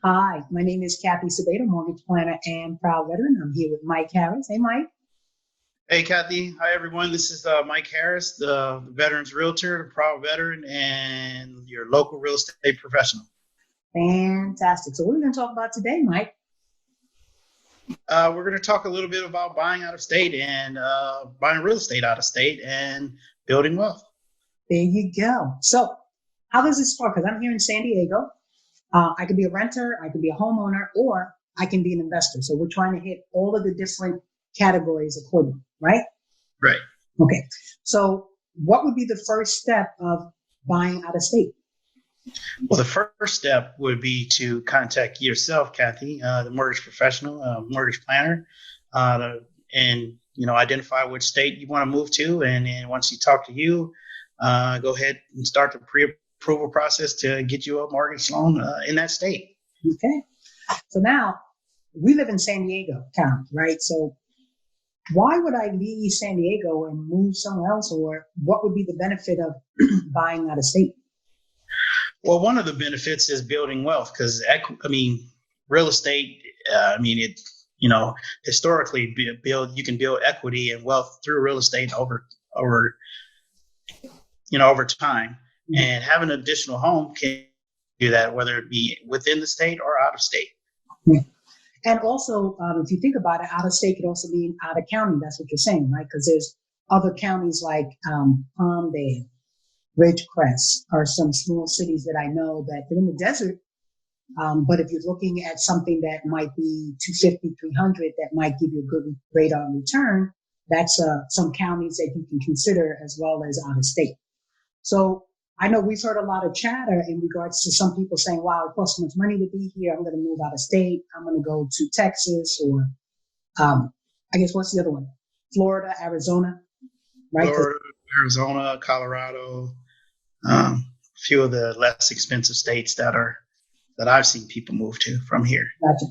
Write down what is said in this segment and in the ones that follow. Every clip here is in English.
Hi, my name is Kathy Sabata, mortgage planner and proud veteran. I'm here with Mike Harris. Hey, Mike. Hey, Kathy. Hi, everyone. This is Mike Harris, the Veterans Realtor, the proud veteran, and your local real estate professional. Fantastic. So what are we going to talk about today, Mike? We're going to talk a little bit about buying out of state and buying real estate out of state and building wealth. There you go. So how does this start? Because I'm here in San Diego. I could be a renter, I could be a homeowner, or I can be an investor. So we're trying to hit all of the different categories accordingly, right? Right. Okay. So what would be the first step of buying out of state? Well, the first step would be to contact yourself, Kathy, the mortgage professional, mortgage planner, and identify which state you want to move to. And then once you talk to you, go ahead and start the pre-approval process to get you a mortgage loan in that state. Okay. So now we live in San Diego County, right? So why would I leave San Diego and move somewhere else, or what would be the benefit of buying out of state? Well, one of the benefits is building wealth because, real estate, historically you can build equity and wealth through real estate over time. Mm-hmm. And having an additional home can do that, whether it be within the state or out of state. Mm-hmm. And also, if you think about it, out of state could also mean out of county. That's what you're saying, right? Because there's other counties like Palmdale, Ridgecrest are some small cities that I know that they're in the desert. But if you're looking at something that might be 250, 300, that might give you a good rate on return, that's some counties that you can consider as well as out of state. So I know we've heard a lot of chatter in regards to some people saying, wow, it costs so much money to be here. I'm going to move out of state. I'm going to go to Texas or I guess what's the other one? Florida, Arizona, right? Florida, Arizona, Colorado, a few of the less expensive states that I've seen people move to from here. Gotcha.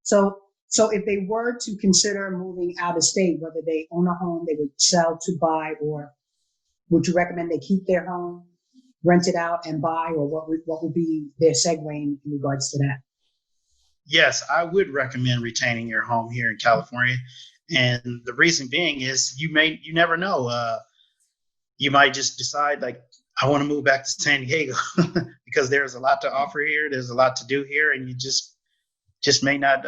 So if they were to consider moving out of state, whether they own a home, they would sell to buy, or would you recommend they keep their home, rent it out and buy, or what would be their segue in regards to that? Yes, I would recommend retaining your home here in California. And the reason being is you never know. You might just decide like, I want to move back to San Diego because there's a lot to offer here. There's a lot to do here. And you just may not,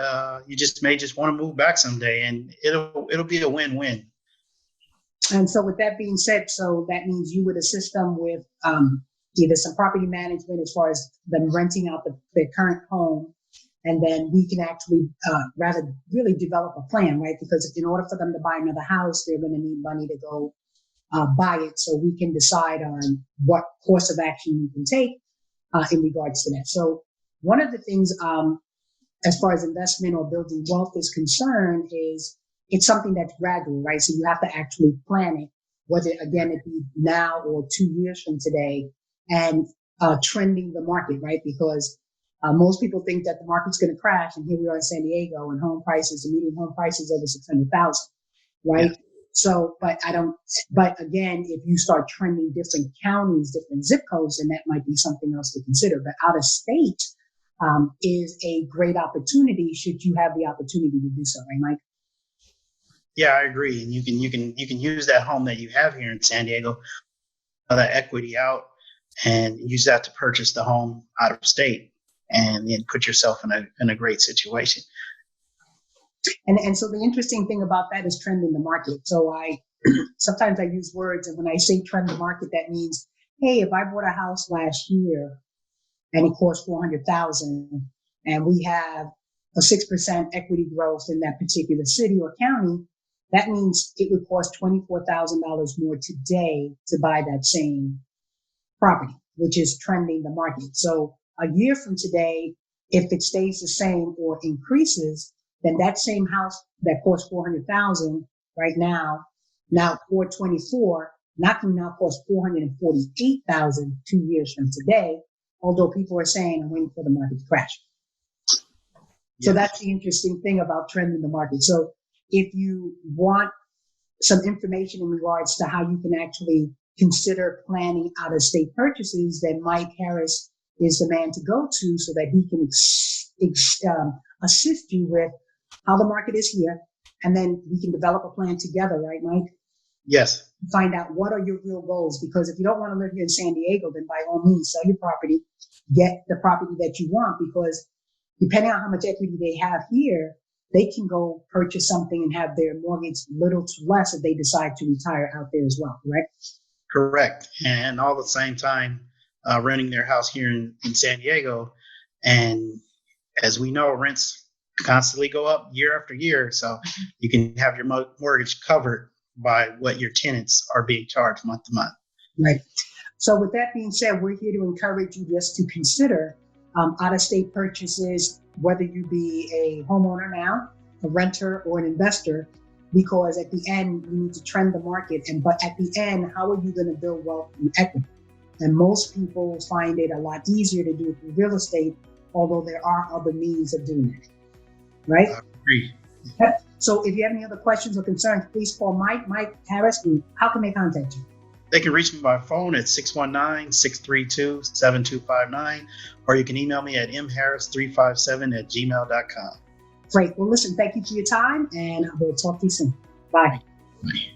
you just may just want to move back someday, and it'll be a win-win. And so with that being said, so that means you would assist them with either some property management as far as them renting out their current home. And then we can actually rather really develop a plan, right? Because in order for them to buy another house, they're going to need money to go buy it. So we can decide on what course of action you can take in regards to that. So one of the things as far as investment or building wealth is concerned is it's something that's gradual, right? So you have to actually plan it, whether, again, it be now or 2 years from today, and trending the market, right? Because most people think that the market's going to crash, and here we are in San Diego, and the median home price is over 600,000, right? Yeah. So, but again, if you start trending different counties, different zip codes, then that might be something else to consider. But out of state is a great opportunity should you have the opportunity to do so, right, Mike? Yeah, I agree. And you can use that home that you have here in San Diego, that equity out, and use that to purchase the home out of state, and then put yourself in a great situation. And so the interesting thing about that is trending the market. So sometimes I use words, and when I say trend the market, that means, hey, if I bought a house last year and it cost $400,000, and we have a 6% equity growth in that particular city or county, that means it would cost $24,000 more today to buy that same property, which is trending the market. So a year from today, if it stays the same or increases, then that same house that cost $400,000 right now 424, not can now cost $448,000 2 years from today. Although people are saying, I'm waiting for the market to crash. Yes. So that's the interesting thing about trending the market. So if you want some information in regards to how you can actually consider planning out of state purchases, then Mike Harris is the man to go to so that he can assist you with how the market is here, and then we can develop a plan together, right, Mike? Yes. Find out what are your real goals, because if you don't want to live here in San Diego, then by all means sell your property, get the property that you want, because depending on how much equity they have here, they can go purchase something and have their mortgage little to less if they decide to retire out there as well, correct? Correct. And all at the same time, renting their house here in San Diego. And as we know, rents constantly go up year after year. So you can have your mortgage covered by what your tenants are being charged month to month. Right. So with that being said, we're here to encourage you just to consider out-of-state purchases, whether you be a homeowner now, a renter, or an investor, because at the end, you need to trend the market. But at the end, how are you going to build wealth through equity? And most people find it a lot easier to do it through real estate, although there are other means of doing it. Right? I agree. So if you have any other questions or concerns, please call Mike Harris. How can they contact you? They can reach me by phone at 619-632-7259, or you can email me at mharris357@gmail.com. Great. Well, listen, thank you for your time, and we'll talk to you soon. Bye. Bye.